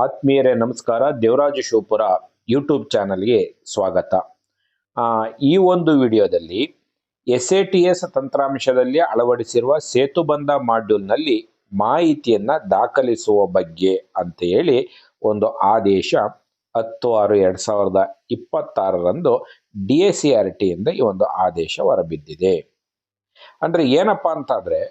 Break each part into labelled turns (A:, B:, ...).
A: ಆತ್ಮೀಯರೇ ನಮಸ್ಕಾರ. ದೇವರಾಜ ಶಿವಪುರ ಯೂಟ್ಯೂಬ್ ಚಾನಲ್ಗೆ ಸ್ವಾಗತ. ಈ ಒಂದು ವಿಡಿಯೋದಲ್ಲಿ SATS ತಂತ್ರಾಂಶದಲ್ಲಿ ಅಳವಡಿಸಿರುವ ಸೇತುಬಂಧ ಮಾಡ್ಯೂಲ್ನಲ್ಲಿ ಮಾಹಿತಿಯನ್ನು ದಾಖಲಿಸುವ ಬಗ್ಗೆ ಅಂತ ಹೇಳಿ ಒಂದು ಆದೇಶ 10/6/2026ರಂದು DACRT ಇಂದ ಈ ಒಂದು ಆದೇಶ ಹೊರಬಿದ್ದಿದೆ. ಅಂದರೆ ಏನಪ್ಪಾ ಅಂತಂದರೆ,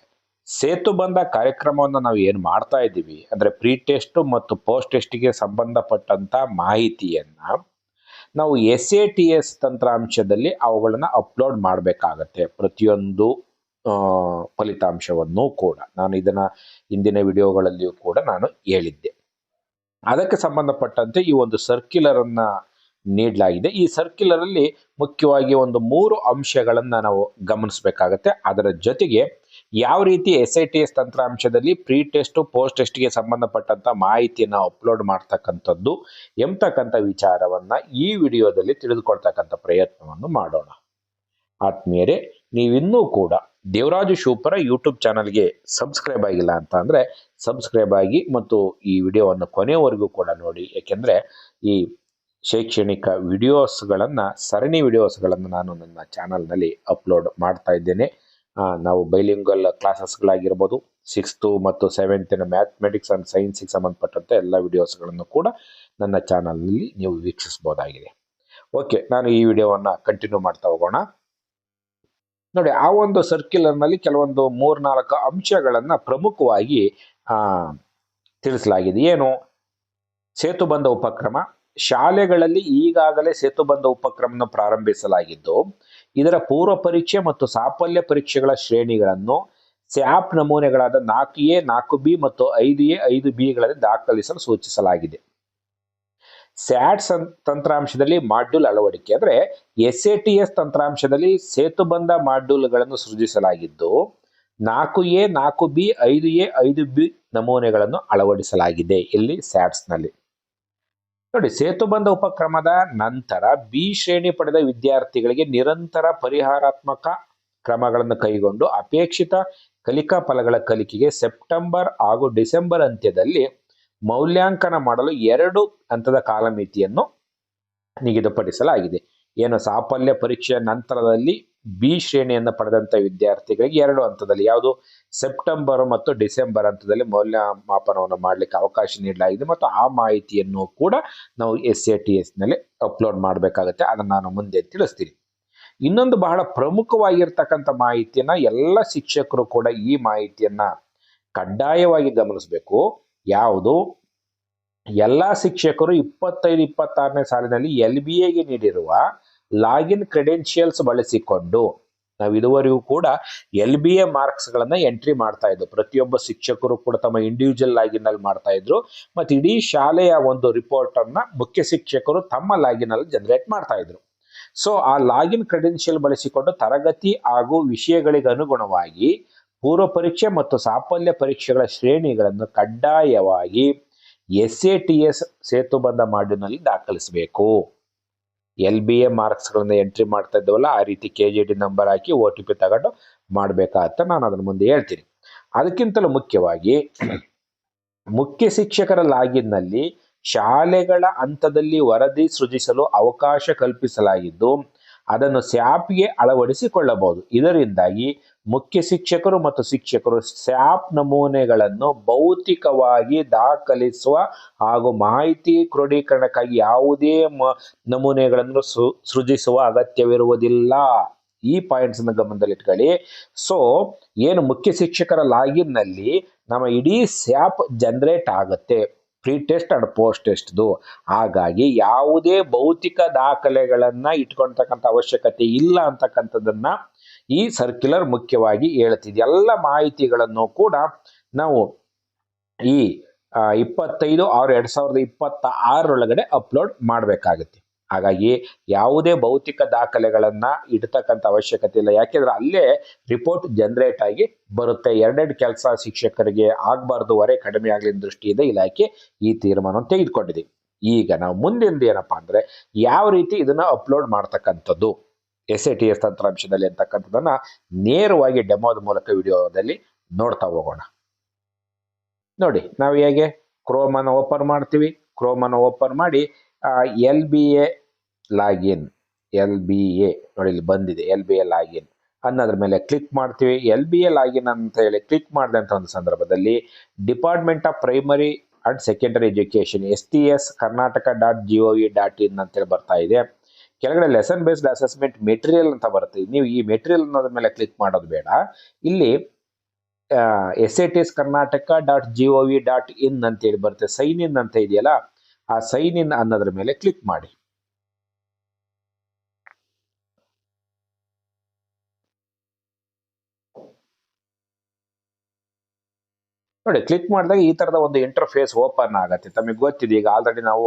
A: ಸೇತುಬಂಧ ಕಾರ್ಯಕ್ರಮವನ್ನು ನಾವು ಏನು ಮಾಡ್ತಾ ಇದ್ದೀವಿ ಅಂದರೆ ಪ್ರೀ ಟೆಸ್ಟ್ ಮತ್ತು ಪೋಸ್ಟ್ ಟೆಸ್ಟ್ಗೆ ಸಂಬಂಧಪಟ್ಟಂತ ಮಾಹಿತಿಯನ್ನ ನಾವು SATS ತಂತ್ರಾಂಶದಲ್ಲಿ ಅವುಗಳನ್ನು ಅಪ್ಲೋಡ್ ಮಾಡಬೇಕಾಗತ್ತೆ. ಪ್ರತಿಯೊಂದು ಫಲಿತಾಂಶವನ್ನು ಕೂಡ ನಾನು ಇದನ್ನ ಹಿಂದಿನ ವಿಡಿಯೋಗಳಲ್ಲಿಯೂ ಕೂಡ ನಾನು ಹೇಳಿದ್ದೆ. ಅದಕ್ಕೆ ಸಂಬಂಧಪಟ್ಟಂತೆ ಈ ಒಂದು ಸರ್ಕ್ಯುಲರ್ ಅನ್ನ ನೀಡಲಾಗಿದೆ. ಈ ಸರ್ಕ್ಯುಲರ್ ಅಲ್ಲಿ ಮುಖ್ಯವಾಗಿ ಒಂದು 3 ಅಂಶಗಳನ್ನ ನಾವು ಗಮನಿಸಬೇಕಾಗತ್ತೆ. ಅದರ ಜೊತೆಗೆ ಯಾವ ರೀತಿ SATS ತಂತ್ರಾಂಶದಲ್ಲಿ ಪ್ರೀ ಟೆಸ್ಟ್ ಪೋಸ್ಟ್ ಟೆಸ್ಟ್ಗೆ ಸಂಬಂಧಪಟ್ಟಂತ ಮಾಹಿತಿಯನ್ನು ಅಪ್ಲೋಡ್ ಮಾಡ್ತಕ್ಕಂಥದ್ದು ಎಂಬತಕ್ಕಂಥ ವಿಚಾರವನ್ನ ಈ ವಿಡಿಯೋದಲ್ಲಿ ತಿಳಿದುಕೊಳ್ತಕ್ಕಂಥ ಪ್ರಯತ್ನವನ್ನು ಮಾಡೋಣ. ಆತ್ಮೀಯರೇ, ನೀವಿನ್ನೂ ಕೂಡ ದೇವರಾಜ ಶಿವಪುರ ಯೂಟ್ಯೂಬ್ ಚಾನಲ್ಗೆ ಸಬ್ಸ್ಕ್ರೈಬ್ ಆಗಿಲ್ಲ ಅಂತ ಅಂದರೆ ಸಬ್ಸ್ಕ್ರೈಬ್ ಆಗಿ ಮತ್ತು ಈ ವಿಡಿಯೋವನ್ನು ಕೊನೆಯವರೆಗೂ ಕೂಡ ನೋಡಿ. ಯಾಕೆಂದರೆ ಈ ಶೈಕ್ಷಣಿಕ ಸರಣಿ ವಿಡಿಯೋಸ್ಗಳನ್ನು ನಾನು ನನ್ನ ಚಾನಲ್ನಲ್ಲಿ ಅಪ್ಲೋಡ್ ಮಾಡ್ತಾ ಇದ್ದೇನೆ. ನಾವು ಬೈಲಿಂಗ್ವಲ್ ಕ್ಲಾಸಸ್ಗಳಾಗಿರ್ಬೋದು, 6th ಮತ್ತು 7th ಮ್ಯಾಥಮೆಟಿಕ್ಸ್ ಆ್ಯಂಡ್ ಸೈನ್ಸಿಗೆ ಸಂಬಂಧಪಟ್ಟಂತೆ ಎಲ್ಲ ವಿಡಿಯೋಸ್ಗಳನ್ನು ಕೂಡ ನನ್ನ ಚಾನಲ್ನಲ್ಲಿ ನೀವು ವೀಕ್ಷಿಸ್ಬೋದಾಗಿದೆ. ಓಕೆ, ನಾನು ಈ ವಿಡಿಯೋವನ್ನು ಕಂಟಿನ್ಯೂ ಮಾಡ್ತಾ ಹೋಗೋಣ. ನೋಡಿ, ಆ ಒಂದು ಸರ್ಕ್ಯುಲರ್ನಲ್ಲಿ ಕೆಲವೊಂದು 3-4 ಅಂಶಗಳನ್ನು ಪ್ರಮುಖವಾಗಿ ತಿಳಿಸಲಾಗಿದೆ. ಏನು? ಸೇತುಬಂಧ ಉಪಕ್ರಮ. ಶಾಲೆಗಳಲ್ಲಿ ಈಗಾಗಲೇ ಸೇತುಬಂಧ ಉಪಕ್ರಮವನ್ನು ಪ್ರಾರಂಭಿಸಲಾಗಿದ್ದು, ಇದರ ಪೂರ್ವ ಪರೀಕ್ಷೆ ಮತ್ತು ಸಾಫಲ್ಯ ಪರೀಕ್ಷೆಗಳ ಶ್ರೇಣಿಗಳನ್ನು ಸ್ಯಾಪ್ ನಮೂನೆಗಳಾದ 4A 4B ಮತ್ತು 5A 5Bಗಳಲ್ಲಿ ದಾಖಲಿಸಲು ಸೂಚಿಸಲಾಗಿದೆ. ಸ್ಯಾಟ್ಸ್ ತಂತ್ರಾಂಶದಲ್ಲಿ ಮಾಡ್ಯೂಲ್ ಅಳವಡಿಕೆ ಅಂದರೆ SATS ತಂತ್ರಾಂಶದಲ್ಲಿ ಸೇತುಬಂಧ ಮಾಡ್ಯೂಲ್ಗಳನ್ನು ಸೃಜಿಸಲಾಗಿದ್ದು 4A 4B 5A 5B ನಮೂನೆಗಳನ್ನು ಅಳವಡಿಸಲಾಗಿದೆ ಇಲ್ಲಿ ಸ್ಯಾಟ್ಸ್ನಲ್ಲಿ. ನೋಡಿ, ಸೇತುಬಂಧ ಉಪಕ್ರಮದ ನಂತರ B ಶ್ರೇಣಿ ಪಡೆದ ವಿದ್ಯಾರ್ಥಿಗಳಿಗೆ ನಿರಂತರ ಪರಿಹಾರಾತ್ಮಕ ಕ್ರಮಗಳನ್ನು ಕೈಗೊಂಡು ಅಪೇಕ್ಷಿತ ಕಲಿಕಾ ಫಲಗಳ ಕಲಿಕೆಗೆ ಸೆಪ್ಟೆಂಬರ್ ಹಾಗೂ ಡಿಸೆಂಬರ್ ಅಂತ್ಯದಲ್ಲಿ ಮೌಲ್ಯಾಂಕನ ಮಾಡಲು 2 ಹಂತದ ಕಾಲಮಿತಿಯನ್ನು ನಿಗದಿಪಡಿಸಲಾಗಿದೆ. ಏನು? ಸಾಫಲ್ಯ ಪರೀಕ್ಷೆಯ ನಂತರದಲ್ಲಿ B ಶ್ರೇಣಿಯನ್ನು ಪಡೆದಂಥ ವಿದ್ಯಾರ್ಥಿಗಳಿಗೆ 2 ಹಂತದಲ್ಲಿ, ಯಾವುದು? ಸೆಪ್ಟೆಂಬರ್ ಮತ್ತು ಡಿಸೆಂಬರ್ ಹಂತದಲ್ಲಿ ಮೌಲ್ಯಮಾಪನವನ್ನು ಮಾಡಲಿಕ್ಕೆ ಅವಕಾಶ ನೀಡಲಾಗಿದೆ ಮತ್ತು ಆ ಮಾಹಿತಿಯನ್ನು ಕೂಡ ನಾವು SATS ನಲ್ಲಿ ಅಪ್ಲೋಡ್ ಮಾಡಬೇಕಾಗುತ್ತೆ. ಅದನ್ನು ನಾನು ಮುಂದೆ ತಿಳಿಸ್ತೀನಿ. ಇನ್ನೊಂದು ಬಹಳ ಪ್ರಮುಖವಾಗಿರ್ತಕ್ಕಂಥ ಮಾಹಿತಿಯನ್ನ ಎಲ್ಲ ಶಿಕ್ಷಕರು ಕೂಡ ಈ ಮಾಹಿತಿಯನ್ನ ಕಡ್ಡಾಯವಾಗಿ ಗಮನಿಸಬೇಕು. ಯಾವುದು? ಎಲ್ಲ ಶಿಕ್ಷಕರು 25-26ನೇ ಸಾಲಿನಲ್ಲಿ LBAಗೆ ನೀಡಿರುವ ಲಾಗಿನ್ ಕ್ರೆಡೆನ್ಷಿಯಲ್ಸ್ ಬಳಸಿಕೊಂಡು, ನಾವು ಇದುವರೆಗೂ ಕೂಡ LBA ಮಾರ್ಕ್ಸ್ಗಳನ್ನು ಎಂಟ್ರಿ ಮಾಡ್ತಾ ಇದ್ದು, ಪ್ರತಿಯೊಬ್ಬ ಶಿಕ್ಷಕರು ಕೂಡ ತಮ್ಮ ಇಂಡಿವಿಜುವಲ್ ಲಾಗಿನ್ ಅಲ್ಲಿ ಮಾಡ್ತಾ ಇದ್ರು ಮತ್ತು ಇಡೀ ಶಾಲೆಯ ಒಂದು ರಿಪೋರ್ಟ್ ಅನ್ನ ಮುಖ್ಯ ಶಿಕ್ಷಕರು ತಮ್ಮ ಲಾಗಿನ್ ಅಲ್ಲಿ ಜನರೇಟ್ ಮಾಡ್ತಾ ಇದ್ರು. ಸೊ ಆ ಲಾಗಿನ್ ಕ್ರೆಡೆನ್ಷಿಯಲ್ ಬಳಸಿಕೊಂಡು ತರಗತಿ ಹಾಗೂ ವಿಷಯಗಳಿಗೆ ಅನುಗುಣವಾಗಿ ಪೂರ್ವ ಪರೀಕ್ಷೆ ಮತ್ತು ಸಾಫಲ್ಯ ಪರೀಕ್ಷೆಗಳ ಶ್ರೇಣಿಗಳನ್ನು ಕಡ್ಡಾಯವಾಗಿ SATS ಸೇತುಬಂಧ ಮಾಡ್ಯೂಲ್ನಲ್ಲಿ ದಾಖಲಿಸಬೇಕು. LBA ಮಾರ್ಕ್ಸ್ಗಳನ್ನ ಎಂಟ್ರಿ ಮಾಡ್ತಾ ಇದ್ದೇವಲ್ಲ, ಆ ರೀತಿ KGD ನಂಬರ್ ಹಾಕಿ OTP ತಗೊಂಡು ಮಾಡಬೇಕಾಗತ್ತ. ನಾನು ಅದನ್ನು ಮುಂದೆ ಹೇಳ್ತೀನಿ. ಅದಕ್ಕಿಂತಲೂ ಮುಖ್ಯವಾಗಿ ಮುಖ್ಯ ಶಿಕ್ಷಕರ ಲಾಗಿನ್ನಲ್ಲಿ ಶಾಲೆಗಳ ಹಂತದಲ್ಲಿ ವರದಿ ಸೃಜಿಸಲು ಅವಕಾಶ ಕಲ್ಪಿಸಲಾಗಿದ್ದು ಅದನ್ನು ಸ್ಯಾಪ್ಗೆ ಅಳವಡಿಸಿಕೊಳ್ಳಬಹುದು. ಇದರಿಂದಾಗಿ ಮುಖ್ಯ ಶಿಕ್ಷಕರು ಮತ್ತು ಶಿಕ್ಷಕರು ಸ್ಯಾಪ್ ನಮೂನೆಗಳನ್ನು ಭೌತಿಕವಾಗಿ ದಾಖಲಿಸುವ ಹಾಗೂ ಮಾಹಿತಿ ಕ್ರೋಢೀಕರಣಕ್ಕಾಗಿ ಯಾವುದೇ ನಮೂನೆಗಳನ್ನು ಸೃಜಿಸುವ ಅಗತ್ಯವಿರುವುದಿಲ್ಲ. ಈ ಪಾಯಿಂಟ್ಸ್ ಅನ್ನು ಗಮನದಲ್ಲಿಟ್ಕೊಳ್ಳಿ. ಸೊ ಏನು ಮುಖ್ಯ ಶಿಕ್ಷಕರ ಲಾಗಿನ್ ನಲ್ಲಿ ನಮ್ಮ ಇಡೀ ಸ್ಯಾಪ್ ಜನರೇಟ್ ಆಗುತ್ತೆ, ಪ್ರೀ ಟೆಸ್ಟ್ ಅಂಡ್ ಪೋಸ್ಟ್ ಟೆಸ್ಟ್ದು. ಹಾಗಾಗಿ ಯಾವುದೇ ಭೌತಿಕ ದಾಖಲೆಗಳನ್ನ ಇಟ್ಕೊಳ್ತಕ್ಕಂಥ ಅವಶ್ಯಕತೆ ಇಲ್ಲ ಅಂತಕ್ಕಂಥದ್ದನ್ನ ಈ ಸರ್ಕ್ಯುಲರ್ ಮುಖ್ಯವಾಗಿ ಹೇಳ್ತಿದೆ. ಎಲ್ಲ ಮಾಹಿತಿಗಳನ್ನು ಕೂಡ ನಾವು ಈ 25/6/2026 ಅಪ್ಲೋಡ್ ಮಾಡಬೇಕಾಗುತ್ತೆ. ಹಾಗಾಗಿ ಯಾವುದೇ ಭೌತಿಕ ದಾಖಲೆಗಳನ್ನ ಇಡ್ತಕ್ಕಂಥ ಅವಶ್ಯಕತೆ ಇಲ್ಲ. ಯಾಕೆಂದ್ರೆ ಅಲ್ಲೇ ರಿಪೋರ್ಟ್ ಜನರೇಟ್ ಆಗಿ ಬರುತ್ತೆ. 2 ಕೆಲಸ ಶಿಕ್ಷಕರಿಗೆ ಆಗಬಾರ್ದು, ಹೊರೆ ಕಡಿಮೆ ಆಗಲಿ ದೃಷ್ಟಿಯಿಂದ ಇಲಾಖೆ ಈ ತೀರ್ಮಾನವನ್ನು ತೆಗೆದುಕೊಂಡಿದೆ. ಈಗ ನಾವು ಮುಂದಿನ ಏನಪ್ಪಾ ಅಂದ್ರೆ ಯಾವ ರೀತಿ ಇದನ್ನ ಅಪ್ಲೋಡ್ ಮಾಡ್ತಕ್ಕಂಥದ್ದು SATS ತಂತ್ರಾಂಶದಲ್ಲಿ ಅಂತಕ್ಕಂಥದ್ದನ್ನ ನೇರವಾಗಿ ಡೆಮೋದ ಮೂಲಕ ವಿಡಿಯೋದಲ್ಲಿ ನೋಡ್ತಾ ಹೋಗೋಣ. ನೋಡಿ, ನಾವು ಹೇಗೆ ಕ್ರೋಮನ್ನು ಓಪನ್ ಮಾಡ್ತೀವಿ. ಕ್ರೋಮನ್ನು ಓಪನ್ ಮಾಡಿ LBA ಲಾಗಿನ್, LBA ನೋಡಿ ಇಲ್ಲಿ ಬಂದಿದೆ, LBA ಲಾಗಿನ್ ಅನ್ನೋದ್ರ ಮೇಲೆ ಕ್ಲಿಕ್ ಮಾಡ್ತೀವಿ. LBA ಲಾಗಿನ್ ಅಂತ ಹೇಳಿ ಕ್ಲಿಕ್ ಮಾಡಿದಂಥ ಒಂದು ಸಂದರ್ಭದಲ್ಲಿ department of primary and secondary education STS karnataka.gov.in ಅಂತೇಳಿ ಬರ್ತಾ ಇದೆ. ಕೆಳಗಡೆ ಲೆಸನ್ ಬೇಸ್ಡ್ ಅಸೆಸ್ಮೆಂಟ್ ಮೆಟೀರಿಯಲ್ ಅಂತ ಬರುತ್ತೆ. ನೀವು ಈ ಮೆಟೀರಿಯಲ್ ಅನ್ನೋದ್ರ ಮೇಲೆ ಕ್ಲಿಕ್ ಮಾಡೋದು ಬೇಡ. ಇಲ್ಲಿ SATS karnataka.gov.in ಅಂತೇಳಿ ಬರುತ್ತೆ. ಸೈನ್ ಇನ್ ಅಂತ ಇದೆಯಲ್ಲ, ಆ ಸೈನ್ ಇನ್ ಅನ್ನೋದ್ರ ಮೇಲೆ ಕ್ಲಿಕ್ ಮಾಡಿ. ನೋಡಿ, ಕ್ಲಿಕ್ ಮಾಡಿದಾಗ ಈ ತರದ ಒಂದು ಇಂಟರ್ಫೇಸ್ ಓಪನ್ ಆಗುತ್ತೆ. ತಮಗೆ ಗೊತ್ತಿದೆ, ಈಗ ಆಲ್ರೆಡಿ ನಾವು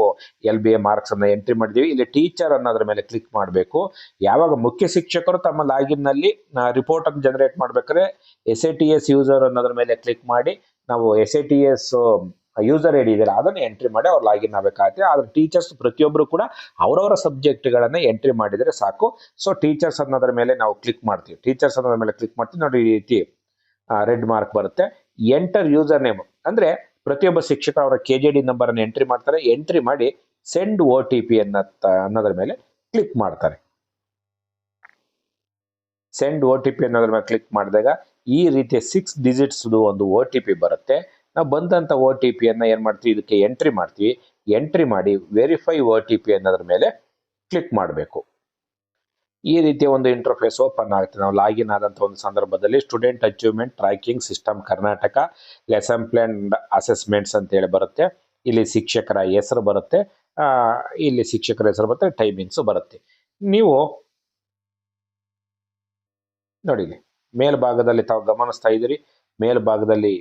A: LBA ಮಾರ್ಕ್ಸ್ ಅನ್ನ ಎಂಟ್ರಿ ಮಾಡಿದೀವಿ. ಇಲ್ಲಿ ಟೀಚರ್ ಅನ್ನೋದ್ರ ಮೇಲೆ ಕ್ಲಿಕ್ ಮಾಡಬೇಕು. ಯಾವಾಗ ಮುಖ್ಯ ಶಿಕ್ಷಕರು ತಮ್ಮ ಲಾಗಿನ್ ನಲ್ಲಿ ರಿಪೋರ್ಟ್ ಅನ್ನು ಜನರೇಟ್ ಮಾಡ್ಬೇಕಾದ್ರೆ SATS ಯೂಸರ್ ಅನ್ನೋದ್ರ ಮೇಲೆ ಕ್ಲಿಕ್ ಮಾಡಿ ನಾವು SATS ಯೂಸರ್ ಐಡಿ ಇದೆಯಲ್ಲ ಅದನ್ನ ಎಂಟ್ರಿ ಮಾಡಿ ಅವ್ರು ಲಾಗಿನ್ ಆಗಬೇಕಾಗುತ್ತೆ. ಆದ್ರೆ ಟೀಚರ್ಸ್ ಪ್ರತಿಯೊಬ್ಬರು ಕೂಡ ಅವರವರ ಸಬ್ಜೆಕ್ಟ್ಗಳನ್ನ ಎಂಟ್ರಿ ಮಾಡಿದರೆ ಸಾಕು. ಸೊ ಟೀಚರ್ಸ್ ಅನ್ನೋದ್ರ ಮೇಲೆ ನಾವು ಕ್ಲಿಕ್ ಮಾಡ್ತೀವಿ. ಟೀಚರ್ಸ್ ಅನ್ನೋದ್ರ ಮೇಲೆ ಕ್ಲಿಕ್ ಮಾಡ್ತೀವಿ. ನೋಡಿ, ಈ ರೀತಿ ರೆಡ್ ಮಾರ್ಕ್ ಬರುತ್ತೆ. ಎಂಟರ್ ಯೂಸರ್ ನೇಮ್ ಅಂದ್ರೆ ಪ್ರತಿಯೊಬ್ಬ ಶಿಕ್ಷಕ ಅವರ KJD ನಂಬರ್ ಅನ್ನು ಎಂಟ್ರಿ ಮಾಡ್ತಾರೆ. ಎಂಟ್ರಿ ಮಾಡಿ ಸೆಂಡ್ OTP ಅನ್ನೋದ್ರ ಮೇಲೆ ಕ್ಲಿಕ್ ಮಾಡ್ತಾರೆ. ಸೆಂಡ್ OTP ಅನ್ನೋದ್ರ ಮೇಲೆ ಕ್ಲಿಕ್ ಮಾಡಿದಾಗ ಈ ರೀತಿಯ 6 ಡಿಜಿಟ್ಸ್ ಒಂದು OTP ಬರುತ್ತೆ. ನಾವು ಬಂದಂತ OTP ಅನ್ನ ಏನ್ ಮಾಡ್ತೀವಿ, ಇದಕ್ಕೆ ಎಂಟ್ರಿ ಮಾಡ್ತೀವಿ. ಎಂಟ್ರಿ ಮಾಡಿ ವೆರಿಫೈ OTP ಅನ್ನೋದ್ರ ಮೇಲೆ ಕ್ಲಿಕ್ ಮಾಡಬೇಕು. ಈ ರೀತಿಯ ಒಂದು ಇಂಟರ್ಫೇಸ್ ಓಪನ್ ಆಗುತ್ತೆ. ನಾವು ಲಾಗಿನ್ ಆದಂಥ ಒಂದು ಸಂದರ್ಭದಲ್ಲಿ student achievement tracking system Karnataka lesson plan assessments ಅಂತ ಹೇಳಿ ಬರುತ್ತೆ. ಇಲ್ಲಿ ಶಿಕ್ಷಕರ ಹೆಸರು ಬರುತ್ತೆ, ಇಲ್ಲಿ ಶಿಕ್ಷಕರ ಹೆಸರು ಬರುತ್ತೆ, ಟೈಮಿಂಗ್ಸ್ ಬರುತ್ತೆ. ನೀವು ನೋಡಿ, ಮೇಲ್ಭಾಗದಲ್ಲಿ ತಾವು ಗಮನಿಸ್ತಾ ಇದ್ದೀರಿ, ಮೇಲ್ಭಾಗದಲ್ಲಿ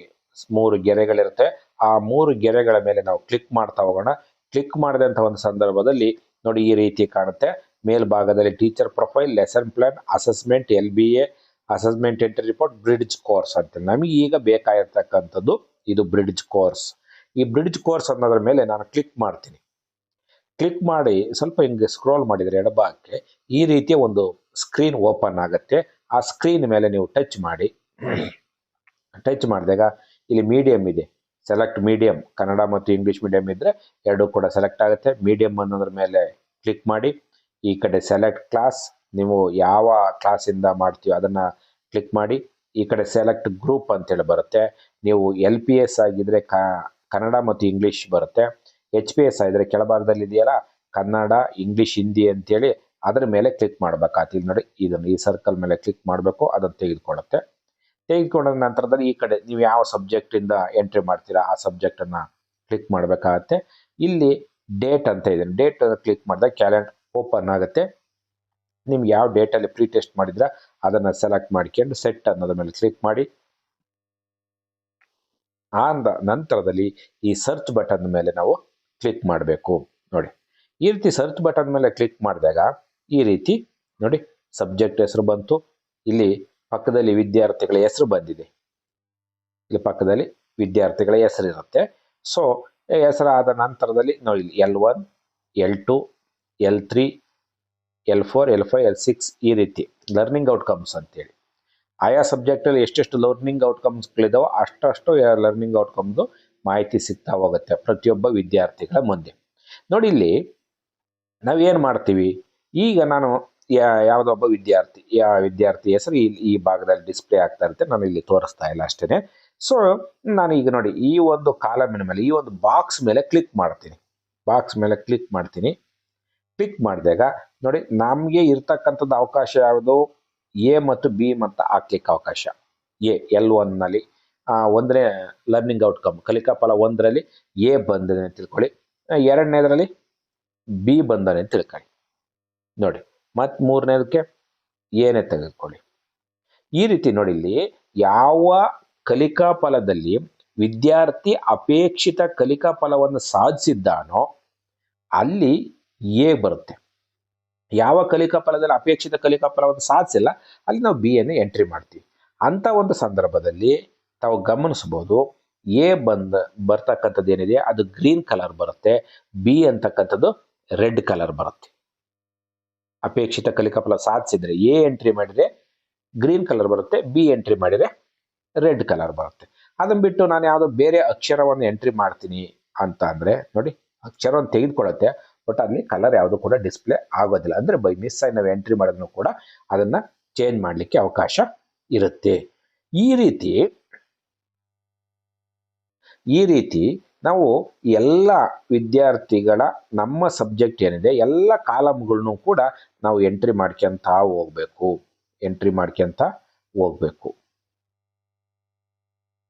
A: 3 ಗೆರೆಗಳಿರುತ್ತೆ. ಆ 3 ಗೆರೆಗಳ ಮೇಲೆ ನಾವು ಕ್ಲಿಕ್ ಮಾಡ್ತಾ ಹೋಗೋಣ. ಕ್ಲಿಕ್ ಮಾಡಿದಂಥ ಒಂದು ಸಂದರ್ಭದಲ್ಲಿ ನೋಡಿ ಈ ರೀತಿ ಕಾಣುತ್ತೆ. ಮೇಲ್ಭಾಗದಲ್ಲಿ teacher profile, lesson plan, assessment, LBA, assessment entry report, bridge course ಅಂತ. ನಮಗೆ ಈಗ ಬೇಕಾಗಿರ್ತಕ್ಕಂಥದ್ದು ಇದು ಬ್ರಿಡ್ಜ್ ಕೋರ್ಸ್. ಈ ಬ್ರಿಡ್ಜ್ ಕೋರ್ಸ್ ಅನ್ನೋದ್ರ ಮೇಲೆ ನಾನು ಕ್ಲಿಕ್ ಮಾಡ್ತೀನಿ. ಕ್ಲಿಕ್ ಮಾಡಿ ಸ್ವಲ್ಪ ಹಿಂಗೆ ಸ್ಕ್ರೋಲ್ ಮಾಡಿದರೆ ಎಡಭಾಗಕ್ಕೆ ಈ ರೀತಿಯ ಒಂದು ಸ್ಕ್ರೀನ್ ಓಪನ್ ಆಗುತ್ತೆ. ಆ ಸ್ಕ್ರೀನ್ ಮೇಲೆ ನೀವು ಟಚ್ ಮಾಡಿ. ಟಚ್ ಮಾಡಿದಾಗ ಇಲ್ಲಿ ಮೀಡಿಯಂ ಇದೆ, ಸೆಲೆಕ್ಟ್ ಮೀಡಿಯಂ. ಕನ್ನಡ ಮತ್ತು ಇಂಗ್ಲಿಷ್ ಮೀಡಿಯಂ ಇದ್ರೆ ಎರಡೂ ಕೂಡ ಸೆಲೆಕ್ಟ್ ಆಗುತ್ತೆ. ಮೀಡಿಯಂ ಅನ್ನೋದ್ರ ಮೇಲೆ ಕ್ಲಿಕ್ ಮಾಡಿ. ಈ ಕಡೆ ಸೆಲೆಕ್ಟ್ ಕ್ಲಾಸ್, ನೀವು ಯಾವ ಕ್ಲಾಸಿಂದ ಮಾಡ್ತೀವಿ ಅದನ್ನ ಕ್ಲಿಕ್ ಮಾಡಿ. ಈ ಕಡೆ ಸೆಲೆಕ್ಟ್ ಗ್ರೂಪ್ ಅಂತೇಳಿ ಬರುತ್ತೆ. ನೀವು LPS ಆಗಿದ್ರೆ ಕನ್ನಡ ಮತ್ತು ಇಂಗ್ಲಿಷ್ ಬರುತ್ತೆ. HPS ಆಗಿದ್ರೆ ಕೆಳಭಾಗದಲ್ಲಿ ಇದೆಯಲ್ಲ ಕನ್ನಡ, ಇಂಗ್ಲಿಷ್, ಹಿಂದಿ ಅಂತೇಳಿ ಅದರ ಮೇಲೆ ಕ್ಲಿಕ್ ಮಾಡ್ಬೇಕಾಗ್ತದೆ. ನೋಡಿ, ಇದನ್ನು ಈ ಸರ್ಕಲ್ ಮೇಲೆ ಕ್ಲಿಕ್ ಮಾಡಬೇಕು, ಅದನ್ನು ತೆಗೆದುಕೊಳ್ಳುತ್ತೆ. ತೆಗೆದುಕೊಂಡ ನಂತರದಲ್ಲಿ ಈ ಕಡೆ ನೀವು ಯಾವ ಸಬ್ಜೆಕ್ಟ್ ಇಂದ ಎಂಟ್ರಿ ಮಾಡ್ತೀರಾ ಆ ಸಬ್ಜೆಕ್ಟ್ ಅನ್ನ ಕ್ಲಿಕ್ ಮಾಡಬೇಕಾಗತ್ತೆ. ಇಲ್ಲಿ ಡೇಟ್ ಅಂತ ಇದೆ, ಡೇಟ್ ಕ್ಲಿಕ್ ಮಾಡಿದಾಗ ಕ್ಯಾಲೆಂಡರ್ ಓಪನ್ ಆಗುತ್ತೆ. ನಿಮ್ಗೆ ಯಾವ ಡೇಟ್ ಅಲ್ಲಿ ಪ್ರೀ ಟೆಸ್ಟ್ ಮಾಡಿದ್ರ ಅದನ್ನ ಸೆಲೆಕ್ಟ್ ಮಾಡ್ಕೊಂಡು ಸೆಟ್ ಅನ್ನೋದ್ರ ಮೇಲೆ ಕ್ಲಿಕ್ ಮಾಡಿ. ಆ ನಂತರದಲ್ಲಿ ಈ ಸರ್ಚ್ ಬಟನ್ ಮೇಲೆ ನಾವು ಕ್ಲಿಕ್ ಮಾಡಬೇಕು. ನೋಡಿ, ಈ ರೀತಿ ಸರ್ಚ್ ಬಟನ್ ಮೇಲೆ ಕ್ಲಿಕ್ ಮಾಡಿದಾಗ ಈ ರೀತಿ ನೋಡಿ ಸಬ್ಜೆಕ್ಟ್ ಹೆಸರು ಬಂತು. ಇಲ್ಲಿ ಪಕ್ಕದಲ್ಲಿ ವಿದ್ಯಾರ್ಥಿಗಳ ಹೆಸರು ಬಂದಿದೆ. ಇಲ್ಲಿ ಪಕ್ಕದಲ್ಲಿ ವಿದ್ಯಾರ್ಥಿಗಳ ಹೆಸರು ಇರುತ್ತೆ. ಸೊ ಹೆಸರಾದ ನಂತರದಲ್ಲಿ ನೋಡಿ L1, L2, L3, L4, L5, L6 ಈ ರೀತಿ ಲರ್ನಿಂಗ್ ಔಟ್ಕಮ್ಸ್ ಅಂತೇಳಿ ಆಯಾ ಸಬ್ಜೆಕ್ಟಲ್ಲಿ ಎಷ್ಟೆಷ್ಟು ಲರ್ನಿಂಗ್ ಔಟ್ಕಮ್ಸ್ಗಳಿದಾವೋ ಅಷ್ಟು ಲರ್ನಿಂಗ್ ಔಟ್ಕಮ್ದು ಮಾಹಿತಿ ಸಿಗ್ತಾ ಹೋಗುತ್ತೆ ಪ್ರತಿಯೊಬ್ಬ ವಿದ್ಯಾರ್ಥಿಗಳ ಮುಂದೆ. ನೋಡಿ, ಇಲ್ಲಿ ನಾವೇನು ಮಾಡ್ತೀವಿ, ಈಗ ನಾನು ಯಾವುದೋ ಒಬ್ಬ ವಿದ್ಯಾರ್ಥಿ ಹೆಸರು ಈ ಭಾಗದಲ್ಲಿ ಡಿಸ್ಪ್ಲೇ ಆಗ್ತಾ ಇರುತ್ತೆ. ನಾನು ಇಲ್ಲಿ ತೋರಿಸ್ತಾ ಇಲ್ಲ ಅಷ್ಟೇನೆ. ಸೊ ನಾನು ಈಗ ನೋಡಿ ಈ ಒಂದು ಕಾಲಮಿನ ಮೇಲೆ ಈ ಒಂದು ಬಾಕ್ಸ್ ಮೇಲೆ ಕ್ಲಿಕ್ ಮಾಡ್ತೀನಿ. ಬಾಕ್ಸ್ ಮೇಲೆ ಕ್ಲಿಕ್ ಮಾಡ್ತೀನಿ. ಕ್ಲಿಕ್ ಮಾಡಿದಾಗ ನೋಡಿ ನಮಗೆ ಇರ್ತಕ್ಕಂಥದ್ದು ಅವಕಾಶ ಯಾವುದು, A ಮತ್ತು B ಅಂತ ಹಾಕ್ಲಿಕ್ಕೆ ಅವಕಾಶ. L1 ನಲ್ಲಿ ಒಂದನೇ ಲರ್ನಿಂಗ್ ಔಟ್ಕಮ್ ಕಲಿಕಾ ಫಲ 1ರಲ್ಲಿ A ಬಂದಿದೆ ಅಂತ ತಿಳ್ಕೊಳ್ಳಿ, 2ನೇದರಲ್ಲಿ B ಬಂದಾನೆ ಅಂತ ತಿಳ್ಕೊಳ್ಳಿ. ನೋಡಿ, ಮತ್ತು 3ನೇದಕ್ಕೆ ಏನೇ ತೆಗೆದುಕೊಳ್ಳಿ. ಈ ರೀತಿ ನೋಡಿ, ಇಲ್ಲಿ ಯಾವ ಕಲಿಕಾ ಫಲದಲ್ಲಿ ವಿದ್ಯಾರ್ಥಿ ಅಪೇಕ್ಷಿತ ಕಲಿಕಾ ಫಲವನ್ನು ಸಾಧಿಸಿದ್ದಾನೋ ಅಲ್ಲಿ A ಬರುತ್ತೆ. ಯಾವ ಕಲಿಕಾ ಫಲದಲ್ಲಿ ಅಪೇಕ್ಷಿತ ಕಲಿಕಾ ಫಲವನ್ನು ಸಾಧಿಸಿಲ್ಲ ಅಲ್ಲಿ ನಾವು B ಅನ್ನು ಎಂಟ್ರಿ ಮಾಡ್ತೀವಿ. ಅಂತ ಒಂದು ಸಂದರ್ಭದಲ್ಲಿ ತಾವು ಗಮನಿಸಬಹುದು, A ಬರ್ತಕ್ಕಂಥದ್ದು ಏನಿದೆ ಅದು ಗ್ರೀನ್ ಕಲರ್ ಬರುತ್ತೆ, B ಅಂತಕ್ಕಂಥದ್ದು ರೆಡ್ ಕಲರ್ ಬರುತ್ತೆ. ಅಪೇಕ್ಷಿತ ಕಲಿಕಾ ಫಲ ಸಾಧಿಸಿದ್ರೆ A ಎಂಟ್ರಿ ಮಾಡಿದ್ರೆ ಗ್ರೀನ್ ಕಲರ್ ಬರುತ್ತೆ, B ಎಂಟ್ರಿ ಮಾಡಿದ್ರೆ ರೆಡ್ ಕಲರ್ ಬರುತ್ತೆ. ಅದನ್ನ ಬಿಟ್ಟು ನಾನು ಯಾವುದೋ ಬೇರೆ ಅಕ್ಷರವನ್ನು ಎಂಟ್ರಿ ಮಾಡ್ತೀನಿ ಅಂತ ಅಂದರೆ ನೋಡಿ ಅಕ್ಷರವನ್ನು ತೆಗೆದುಕೊಳ್ಳುತ್ತೆ, ಬಟ್ ಅಲ್ಲಿ ಕಲರ್ ಯಾವುದು ಕೂಡ ಡಿಸ್ಪ್ಲೇ ಆಗೋದಿಲ್ಲ. ಅಂದರೆ ಬೈ ಮಿಸ್ ಆಗಿ ನಾವು ಎಂಟ್ರಿ ಮಾಡಿದ್ರೂ ಕೂಡ ಅದನ್ನು ಚೇಂಜ್ ಮಾಡಲಿಕ್ಕೆ ಅವಕಾಶ ಇರುತ್ತೆ. ಈ ರೀತಿ ನಾವು ಎಲ್ಲ ವಿದ್ಯಾರ್ಥಿಗಳ ನಮ್ಮ ಸಬ್ಜೆಕ್ಟ್ ಏನಿದೆ ಎಲ್ಲ ಕಾಲಮ್ಗಳನ್ನು ಕೂಡ ನಾವು ಎಂಟ್ರಿ ಮಾಡ್ಕೊಂತ ಹೋಗ್ಬೇಕು.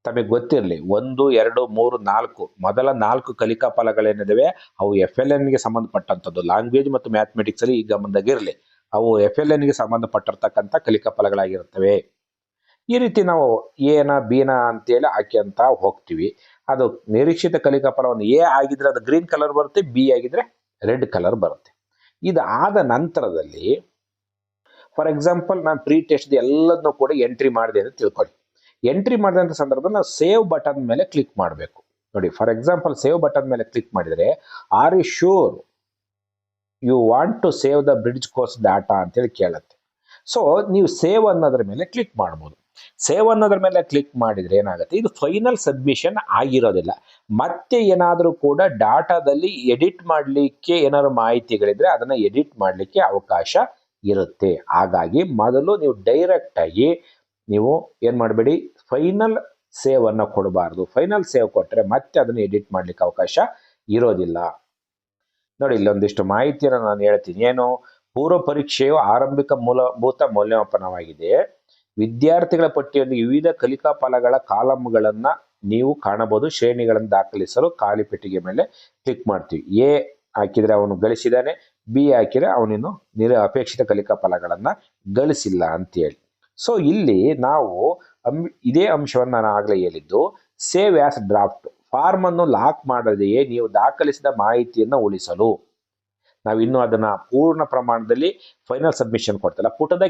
A: ತಮಗೆ ಗೊತ್ತಿರಲಿ, 1, 2, 3, 4 ಮೊದಲ 4 ಕಲಿಕಾ ಫಲಗಳೇನಿದಾವೆ ಅವು FLNಗೆ ಸಂಬಂಧಪಟ್ಟಂಥದ್ದು. ಲ್ಯಾಂಗ್ವೇಜ್ ಮತ್ತು ಮ್ಯಾಥಮೆಟಿಕ್ಸ್ ಅಲ್ಲಿ ಈ ಗಮನದಾಗಿರಲಿ, ಅವು FLNಗೆ ಸಂಬಂಧಪಟ್ಟಿರ್ತಕ್ಕಂಥ ಕಲಿಕಾ ಫಲಗಳಾಗಿರುತ್ತವೆ. ಈ ರೀತಿ ನಾವು ಎನ ಬಿನ ಅಂತೇಳಿ ಹಾಕ್ಯಂತ ಹೋಗ್ತೀವಿ. ಅದು ನಿರೀಕ್ಷಿತ ಕಲಿಕಾ ಫಲವನ್ನು ಎ ಆಗಿದ್ರೆ ಅದು ಗ್ರೀನ್ ಕಲರ್ ಬರುತ್ತೆ, ಬಿ ಆಗಿದ್ರೆ ರೆಡ್ ಕಲರ್ ಬರುತ್ತೆ. ಇದಾದ ನಂತರದಲ್ಲಿ ಫಾರ್ ಎಕ್ಸಾಂಪಲ್ ನಾನು ಪ್ರೀ ಟೆಸ್ಟ್ ಎಲ್ಲದನ್ನೂ ಕೂಡ ಎಂಟ್ರಿ ಮಾಡಿದೆ ಅಂತ ತಿಳ್ಕೊಳ್ಳಿ. ಎಂಟ್ರಿ ಮಾಡಿದಂಥ ಸಂದರ್ಭದಲ್ಲಿ ನಾವು ಸೇವ್ ಬಟನ್ ಮೇಲೆ ಕ್ಲಿಕ್ ಮಾಡಬೇಕು. ನೋಡಿ, ಫಾರ್ ಎಕ್ಸಾಂಪಲ್ ಸೇವ್ ಬಟನ್ ಮೇಲೆ ಕ್ಲಿಕ್ ಮಾಡಿದರೆ are you sure you want to save the bridge course data ಅಂತೇಳಿ ಕೇಳುತ್ತೆ. ಸೊ ನೀವು ಸೇವ್ ಅನ್ನೋದ್ರ ಮೇಲೆ ಕ್ಲಿಕ್ ಮಾಡ್ಬೋದು. ಸೇವ್ ಅನ್ನೋದ್ರ ಮೇಲೆ ಕ್ಲಿಕ್ ಮಾಡಿದರೆ ಏನಾಗುತ್ತೆ, ಇದು ಫೈನಲ್ ಸಬ್ಮಿಷನ್ ಆಗಿರೋದಿಲ್ಲ. ಮತ್ತೆ ಏನಾದರೂ ಕೂಡ ಡಾಟಾದಲ್ಲಿ ಎಡಿಟ್ ಮಾಡಲಿಕ್ಕೆ ಏನಾದ್ರು ಮಾಹಿತಿಗಳಿದ್ರೆ ಅದನ್ನು ಎಡಿಟ್ ಮಾಡಲಿಕ್ಕೆ ಅವಕಾಶ ಇರುತ್ತೆ. ಹಾಗಾಗಿ ಮೊದಲು ನೀವು ಡೈರೆಕ್ಟಾಗಿ ನೀವು ಏನು ಮಾಡಬೇಡಿ, ಫೈನಲ್ ಸೇವ್ ಅನ್ನು ಕೊಡಬಾರ್ದು. ಫೈನಲ್ ಸೇವ್ ಕೊಟ್ಟರೆ ಮತ್ತೆ ಅದನ್ನು ಎಡಿಟ್ ಮಾಡಲಿಕ್ಕೆ ಅವಕಾಶ ಇರೋದಿಲ್ಲ. ನೋಡಿ, ಇಲ್ಲೊಂದಿಷ್ಟು ಮಾಹಿತಿಯನ್ನು ನಾನು ಹೇಳ್ತೀನಿ. ಏನು, ಪೂರ್ವ ಪರೀಕ್ಷೆಯು ಆರಂಭಿಕ ಮೂಲಭೂತ ಮೌಲ್ಯಮಾಪನವಾಗಿದೆ. ವಿದ್ಯಾರ್ಥಿಗಳ ಪಟ್ಟಿಯಲ್ಲಿ ವಿವಿಧ ಕಲಿಕಾ ಫಲಗಳ ಕಾಲಮ್ಗಳನ್ನು ನೀವು ಕಾಣಬಹುದು. ಶ್ರೇಣಿಗಳನ್ನು ದಾಖಲಿಸಲು ಖಾಲಿ ಪೆಟ್ಟಿಗೆ ಮೇಲೆ ಕ್ಲಿಕ್ ಮಾಡ್ತೀವಿ. ಎ ಹಾಕಿದರೆ ಅವನು ಗಳಿಸಿದ್ದಾನೆ, ಬಿ ಹಾಕಿದರೆ ಅವನಿನ್ನು ಅಪೇಕ್ಷಿತ ಕಲಿಕಾ ಫಲಗಳನ್ನು ಗಳಿಸಿಲ್ಲ ಅಂತೇಳಿ. ಸೊ ಇಲ್ಲಿ ನಾವು ಇದೇ ಅಂಶವನ್ನು ನಾನು ಆಗಲೇ ಹೇಳಿದ್ದು, ಸೇವ್ ಆಸ್ ಡ್ರಾಫ್ಟ್. ಫಾರ್ಮ್ ಅನ್ನು ಲಾಕ್ ಮಾಡದೆಯೇ ನೀವು ದಾಖಲಿಸಿದ ಮಾಹಿತಿಯನ್ನು ಉಳಿಸಲು ನಾವು ಇನ್ನೂ ಅದನ್ನು ಪೂರ್ಣ ಪ್ರಮಾಣದಲ್ಲಿ ಫೈನಲ್ ಸಬ್ಮಿಷನ್ ಕೊಡ್ತಲ್ಲ, ಪುಟದ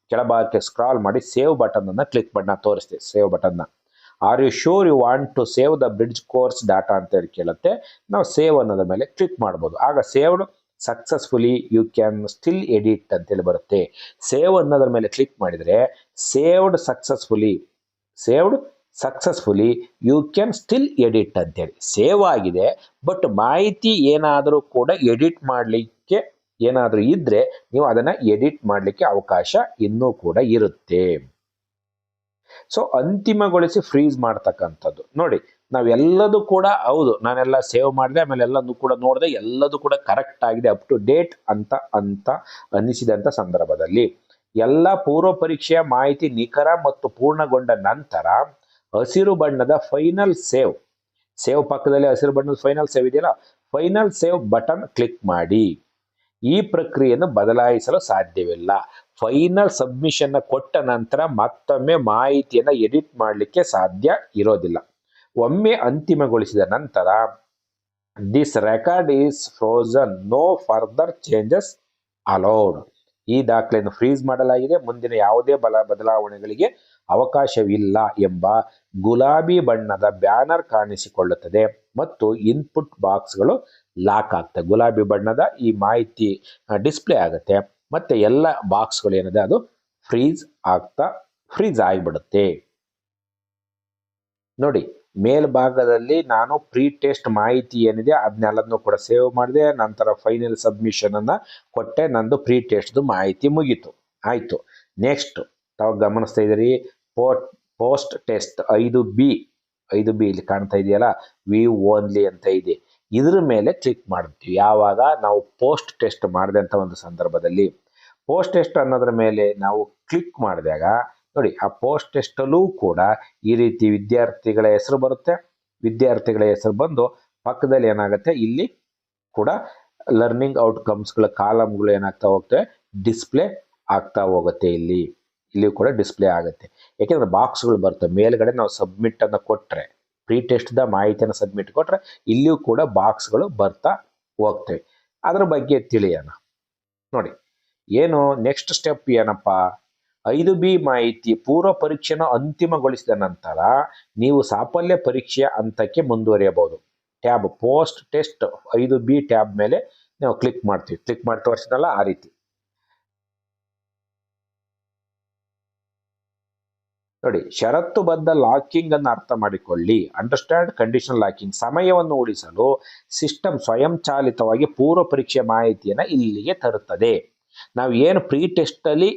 A: ಕೆಳಭಾಗಕ್ಕೆ ಸ್ಕ್ರಾಲ್ ಮಾಡಿ ಸೇವ್ ಬಟನ್ ಅನ್ನು ಕ್ಲಿಕ್ ಮಾಡಿ ನಾನು ತೋರಿಸ್ತೀವಿ. ಸೇವ್ ಬಟನ್ನ are you sure you want to save the bridge course data ಅಂತ ಹೇಳಿ ಕೇಳುತ್ತೆ. ನಾವು ಸೇವ್ ಅನ್ನೋದ್ರ ಮೇಲೆ ಕ್ಲಿಕ್ ಮಾಡ್ಬೋದು. ಆಗ saved successfully you can still edit ಅಂತೇಳಿ ಬರುತ್ತೆ. ಸೇವ್ ಅನ್ನೋದ್ರ ಮೇಲೆ ಕ್ಲಿಕ್ ಮಾಡಿದರೆ saved successfully you can still edit ಅಂತೇಳಿ ಸೇವ್ ಆಗಿದೆ. ಬಟ್ ಮಾಹಿತಿ ಏನಾದರೂ ಕೂಡ ಎಡಿಟ್ ಮಾಡಲಿಕ್ಕೆ ಏನಾದರೂ ಇದ್ದರೆ ನೀವು ಅದನ್ನು ಎಡಿಟ್ ಮಾಡಲಿಕ್ಕೆ ಅವಕಾಶ ಇನ್ನೂ ಕೂಡ ಇರುತ್ತೆ. ಸೊ ಅಂತಿಮಗೊಳಿಸಿ ಫ್ರೀಸ್ ಮಾಡ್ತಕ್ಕಂಥದ್ದು. ನೋಡಿ, ನಾವೆಲ್ಲದೂ ಕೂಡ ಹೌದು ನಾನೆಲ್ಲ ಸೇವ್ ಮಾಡಿದೆ, ಆಮೇಲೆ ಎಲ್ಲದೂ ಕೂಡ ನೋಡಿದೆ, ಎಲ್ಲದೂ ಕೂಡ ಕರೆಕ್ಟ್ ಆಗಿದೆ, ಅಪ್ ಟು ಡೇಟ್ ಅಂತ ಅನ್ನಿಸಿದಂಥ ಸಂದರ್ಭದಲ್ಲಿ ಎಲ್ಲ ಪೂರ್ವ ಪರೀಕ್ಷೆಯ ಮಾಹಿತಿ ನಿಖರ ಮತ್ತು ಪೂರ್ಣಗೊಂಡ ನಂತರ ಹಸಿರು ಬಣ್ಣದ ಫೈನಲ್ ಸೇವ್ ಪಕ್ಕದಲ್ಲಿ ಹಸಿರು ಬಣ್ಣದ ಫೈನಲ್ ಸೇವ್ ಇದೆಯಲ್ಲ, ಫೈನಲ್ ಸೇವ್ ಬಟನ್ ಕ್ಲಿಕ್ ಮಾಡಿ. ಈ ಪ್ರಕ್ರಿಯೆಯನ್ನು ಬದಲಾಯಿಸಲು ಸಾಧ್ಯವಿಲ್ಲ. ಫೈನಲ್ ಸಬ್ಮಿಷನ್ ಕೊಟ್ಟ ನಂತರ ಮತ್ತೊಮ್ಮೆ ಮಾಹಿತಿಯನ್ನು ಎಡಿಟ್ ಮಾಡಲಿಕ್ಕೆ ಸಾಧ್ಯ ಇರೋದಿಲ್ಲ. ಒಮ್ಮೆ ಅಂತಿಮಗೊಳಿಸಿದ ನಂತರ this record is frozen, no further changes allowed. ಈ ದಾಖಲೆಯನ್ನು ಫ್ರೀಸ್ ಮಾಡಲಾಗಿದೆ, ಮುಂದಿನ ಯಾವುದೇ ಬದಲಾವಣೆಗಳಿಗೆ ಅವಕಾಶವಿಲ್ಲ ಎಂಬ ಗುಲಾಬಿ ಬಣ್ಣದ ಬ್ಯಾನರ್ ಕಾಣಿಸಿಕೊಳ್ಳುತ್ತದೆ ಮತ್ತು ಇನ್ಪುಟ್ ಬಾಕ್ಸ್ಗಳು ಲಾಕ್ ಆಗ್ತವೆ. ಗುಲಾಬಿ ಬಣ್ಣದ ಈ ಮಾಹಿತಿ ಡಿಸ್ಪ್ಲೇ ಆಗುತ್ತೆ ಮತ್ತು ಎಲ್ಲ ಬಾಕ್ಸ್ಗಳು ಏನಿದೆ ಅದು ಫ್ರೀಸ್ ಆಗಿಬಿಡುತ್ತೆ. ನೋಡಿ, ಮೇಲ್ಭಾಗದಲ್ಲಿ ನಾನು ಪ್ರೀ ಟೆಸ್ಟ್ ಮಾಹಿತಿ ಏನಿದೆ ಅದನ್ನೆಲ್ಲದನ್ನು ಕೂಡ ಸೇವ್ ಮಾಡಿದೆ. ನಂತರ ಫೈನಲ್ ಸಬ್ಮಿಷನ್ ಅನ್ನು ಕೊಟ್ಟೆ, ನಂದು ಪ್ರೀ ಟೆಸ್ಟ್ದು ಮಾಹಿತಿ ಮುಗೀತು. ಆಯಿತು, ನೆಕ್ಸ್ಟ್ ತಾವು ಗಮನಿಸ್ತಾ ಇದ್ದೀರಿ, ಪೋಸ್ಟ್ ಟೆಸ್ಟ್ 5B ಇಲ್ಲಿ ಕಾಣ್ತಾ ಇದೆಯಲ್ಲ, ವ್ಯೂ ಓನ್ಲಿ ಅಂತ ಇದೆ. ಇದ್ರ ಮೇಲೆ ಕ್ಲಿಕ್ ಮಾಡ್ತೀವಿ ಯಾವಾಗ ನಾವು ಪೋಸ್ಟ್ ಟೆಸ್ಟ್ ಮಾಡಿದಂಥ ಒಂದು ಸಂದರ್ಭದಲ್ಲಿ. ಪೋಸ್ಟ್ ಟೆಸ್ಟ್ ಅನ್ನೋದ್ರ ಮೇಲೆ ನಾವು ಕ್ಲಿಕ್ ಮಾಡಿದಾಗ ನೋಡಿ, ಆ ಪೋಸ್ಟ್ ಟೆಸ್ಟಲ್ಲೂ ಕೂಡ ಈ ರೀತಿ ವಿದ್ಯಾರ್ಥಿಗಳ ಹೆಸರು ಬರುತ್ತೆ. ವಿದ್ಯಾರ್ಥಿಗಳ ಹೆಸರು ಬಂದು ಪಕ್ಕದಲ್ಲಿ ಏನಾಗುತ್ತೆ, ಇಲ್ಲಿ ಕೂಡ ಲರ್ನಿಂಗ್ ಔಟ್ಕಮ್ಸ್ಗಳ ಕಾಲಮ್ಗಳು ಏನಾಗ್ತಾ ಹೋಗ್ತವೆ, ಡಿಸ್ಪ್ಲೇ ಆಗ್ತಾ ಹೋಗುತ್ತೆ. ಇಲ್ಲಿ ಕೂಡ ಡಿಸ್ಪ್ಲೇ ಆಗುತ್ತೆ. ಯಾಕೆಂದರೆ ಬಾಕ್ಸ್ಗಳು ಬರ್ತವೆ ಮೇಲ್ಗಡೆ. ನಾವು ಸಬ್ಮಿಟ್ ಅನ್ನು ಕೊಟ್ಟರೆ, ಪ್ರೀ ಟೆಸ್ಟ್ದ ಮಾಹಿತಿಯನ್ನು ಸಬ್ಮಿಟ್ ಕೊಟ್ಟರೆ ಇಲ್ಲಿಯೂ ಕೂಡ ಬಾಕ್ಸ್ಗಳು ಬರ್ತಾ ಹೋಗ್ತವೆ. ಅದ್ರ ಬಗ್ಗೆ ತಿಳಿಯೋಣ. ನೋಡಿ, ಏನು ನೆಕ್ಸ್ಟ್ ಸ್ಟೆಪ್ ಏನಪ್ಪ, 5B ಮಾಹಿತಿ ಪೂರ್ವ ಪರೀಕ್ಷೆನ ಅಂತಿಮಗೊಳಿಸಿದ ನಂತರ ನೀವು ಸಾಫಲ್ಯ ಪರೀಕ್ಷೆಯ ಹಂತಕ್ಕೆ ಮುಂದುವರಿಯಬಹುದು. Tab post test 5B tab ಮೇಲೆ ನಾವು ಕ್ಲಿಕ್ ಮಾಡ್ತೀವಿ. ಕ್ಲಿಕ್ ಮಾಡಿ ತೋರಿಸಿದಲ್ಲ ಆ ರೀತಿ. ನೋಡಿ, ಷರತ್ತುಬದ್ಧ ಲಾಕಿಂಗ್ ಅನ್ನು ಅರ್ಥ ಮಾಡಿಕೊಳ್ಳಿ. Understand conditional locking. ಸಮಯವನ್ನು ಉಳಿಸಲು ಸಿಸ್ಟಮ್ ಸ್ವಯಂಚಾಲಿತವಾಗಿ ಪೂರ್ವ ಪರೀಕ್ಷೆ ಮಾಹಿತಿಯನ್ನು ಇಲ್ಲಿಗೆ ತರುತ್ತದೆ. ನಾವು ಏನು ಪ್ರೀ ಟೆಸ್ಟ್ ಅಲ್ಲಿ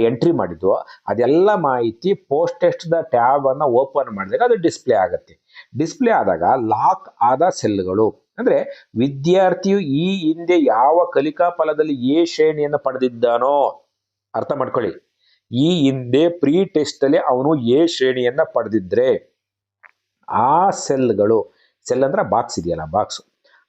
A: ಎಂಟ್ರಿ ಮಾಡಿದ್ವೋ ಅದೆಲ್ಲ ಮಾಹಿತಿ ಪೋಸ್ಟ್ ಟೆಸ್ಟ್ ದ ಟ್ಯಾಬ್ ಅನ್ನ ಓಪನ್ ಮಾಡಿದಾಗ ಅದು ಡಿಸ್ಪ್ಲೇ ಆಗುತ್ತೆ. ಡಿಸ್ಪ್ಲೇ ಆದಾಗ ಲಾಕ್ ಆದ ಸೆಲ್ಗಳು ಅಂದ್ರೆ ವಿದ್ಯಾರ್ಥಿಯು ಈ ಹಿಂದೆ ಯಾವ ಕಲಿಕಾ ಫಲದಲ್ಲಿ ಎ ಶ್ರೇಣಿಯನ್ನು ಪಡೆದಿದ್ದಾನೋ, ಅರ್ಥ ಮಾಡ್ಕೊಳ್ಳಿ, ಈ ಹಿಂದೆ ಪ್ರೀ ಟೆಸ್ಟ್ ಅಲ್ಲಿ ಅವನು ಎ ಶ್ರೇಣಿಯನ್ನ ಪಡೆದಿದ್ರೆ ಆ ಸೆಲ್ಗಳು, ಸೆಲ್ ಅಂದ್ರೆ ಬಾಕ್ಸ್ ಇದೆಯಲ್ಲ, ಬಾಕ್ಸ್,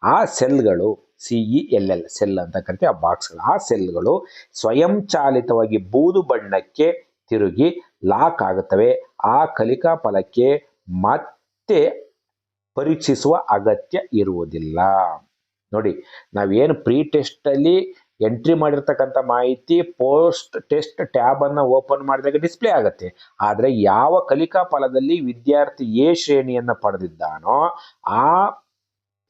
A: ಆ ಸೆಲ್ಗಳು CELL ಸೆಲ್ ಅಂತ ಕರಿತೀವಿ, ಆ ಬಾಕ್ಸ್ಗಳು, ಆ ಸೆಲ್ಗಳು ಸ್ವಯಂಚಾಲಿತವಾಗಿ ಬೂದು ಬಣ್ಣಕ್ಕೆ ತಿರುಗಿ ಲಾಕ್ ಆಗುತ್ತವೆ. ಆ ಕಲಿಕಾ ಫಲಕ್ಕೆ ಮತ್ತೆ ಪರೀಕ್ಷಿಸುವ ಅಗತ್ಯ ಇರುವುದಿಲ್ಲ. ನೋಡಿ, ನಾವೇನು ಪ್ರೀ ಟೆಸ್ಟ್ ಅಲ್ಲಿ ಎಂಟ್ರಿ ಮಾಡಿರ್ತಕ್ಕಂಥ ಮಾಹಿತಿ ಪೋಸ್ಟ್ ಟೆಸ್ಟ್ ಟ್ಯಾಬ್ ಅನ್ನ ಓಪನ್ ಮಾಡಿದಾಗ ಡಿಸ್ಪ್ಲೇ ಆಗುತ್ತೆ. ಆದರೆ ಯಾವ ಕಲಿಕಾ ಫಲದಲ್ಲಿ ವಿದ್ಯಾರ್ಥಿ ಎ ಶ್ರೇಣಿಯನ್ನ ಪಡೆದಿದ್ದಾನೋ ಆ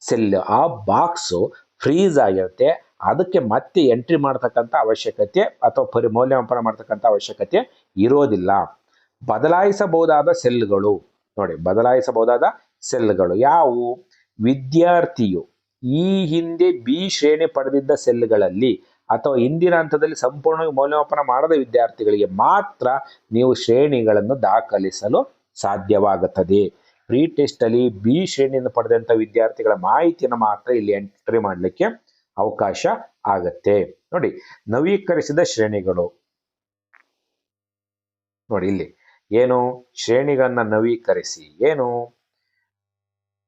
A: ಸೆಲ್, ಆ ಬಾಕ್ಸು ಫ್ರೀಸ್ ಆಗಿರುತ್ತೆ. ಅದಕ್ಕೆ ಮತ್ತೆ ಎಂಟ್ರಿ ಮಾಡ್ತಕ್ಕಂಥ ಅವಶ್ಯಕತೆ ಅಥವಾ ಮೌಲ್ಯಮಾಪನ ಮಾಡ್ತಕ್ಕಂಥ ಅವಶ್ಯಕತೆ ಇರೋದಿಲ್ಲ. ಬದಲಾಯಿಸಬಹುದಾದ ಸೆಲ್ಗಳು, ನೋಡಿ, ಬದಲಾಯಿಸಬಹುದಾದ ಸೆಲ್ಗಳು ಯಾವುವು? ವಿದ್ಯಾರ್ಥಿಯು ಈ ಹಿಂದೆ ಬಿ ಶ್ರೇಣಿ ಪಡೆದಿದ್ದ ಸೆಲ್ಗಳಲ್ಲಿ ಅಥವಾ ಹಿಂದಿನ ಹಂತದಲ್ಲಿ ಸಂಪೂರ್ಣವಾಗಿ ಮೌಲ್ಯಮಾಪನ ಮಾಡದ ವಿದ್ಯಾರ್ಥಿಗಳಿಗೆ ಮಾತ್ರ ನೀವು ಶ್ರೇಣಿಗಳನ್ನು ದಾಖಲಿಸಲು ಸಾಧ್ಯವಾಗುತ್ತದೆ. ಪ್ರೀ ಟೆಸ್ಟ್ ಅಲ್ಲಿ ಬಿ ಶ್ರೇಣಿಯನ್ನು ಪಡೆದಂತ ವಿದ್ಯಾರ್ಥಿಗಳ ಮಾಹಿತಿಯನ್ನು ಮಾತ್ರ ಇಲ್ಲಿ ಎಂಟ್ರಿ ಮಾಡಲಿಕ್ಕೆ ಅವಕಾಶ ಆಗತ್ತೆ. ನೋಡಿ, ನವೀಕರಿಸಿದ ಶ್ರೇಣಿಗಳು. ನೋಡಿ, ಇಲ್ಲಿ ಏನು ಶ್ರೇಣಿಗಳನ್ನ ನವೀಕರಿಸಿ, ಏನು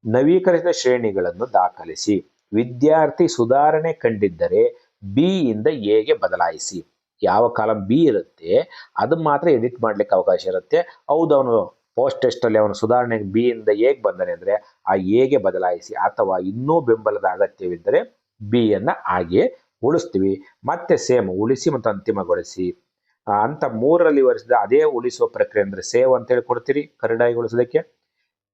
A: ನವೀಕರಿಸಿದ ಶ್ರೇಣಿಗಳನ್ನು ದಾಖಲಿಸಿ. ವಿದ್ಯಾರ್ಥಿ ಸುಧಾರಣೆ ಕಂಡಿದ್ದರೆ ಬಿ ಇಂದ ಎಗೆ ಬದಲಾಯಿಸಿ. ಯಾವ ಕಾಲಂ ಬಿ ಇರುತ್ತೆ ಅದನ್ನ ಮಾತ್ರ ಎಡಿಟ್ ಮಾಡ್ಲಿಕ್ಕೆ ಅವಕಾಶ ಇರುತ್ತೆ. ಹೌದು, ಅವನು ಪೋಸ್ಟ್ ಟೆಸ್ಟ್ ಅಲ್ಲಿ ಅವನು ಸುಧಾರಣೆ ಬಿ ಇಂದ ಎಗೆ ಬಂದಾನೆ ಅಂದ್ರೆ ಆ ಎಗೆ ಬದಲಾಯಿಸಿ, ಅಥವಾ ಇನ್ನೂ ಬೆಂಬಲದ ಅಗತ್ಯವಿದ್ದರೆ ಬಿ ಅನ್ನ ಹಾಗೆ ಉಳಿಸ್ತೀವಿ. ಮತ್ತೆ ಸೇಮ್ ಉಳಿಸಿ ಮತ್ತು ಅಂತಿಮಗೊಳಿಸಿ ಅಂತ ಮೂರರಲ್ಲಿ ವಿವರಿಸಿದ ಅದೇ ಉಳಿಸುವ ಪ್ರಕ್ರಿಯೆ ಅಂದ್ರೆ ಸೇವ್ ಅಂತ ಹೇಳಿ ಕೊಡ್ತೀರಿ ಕರಡಾಯಿಗೊಳಿಸೋದಕ್ಕೆ.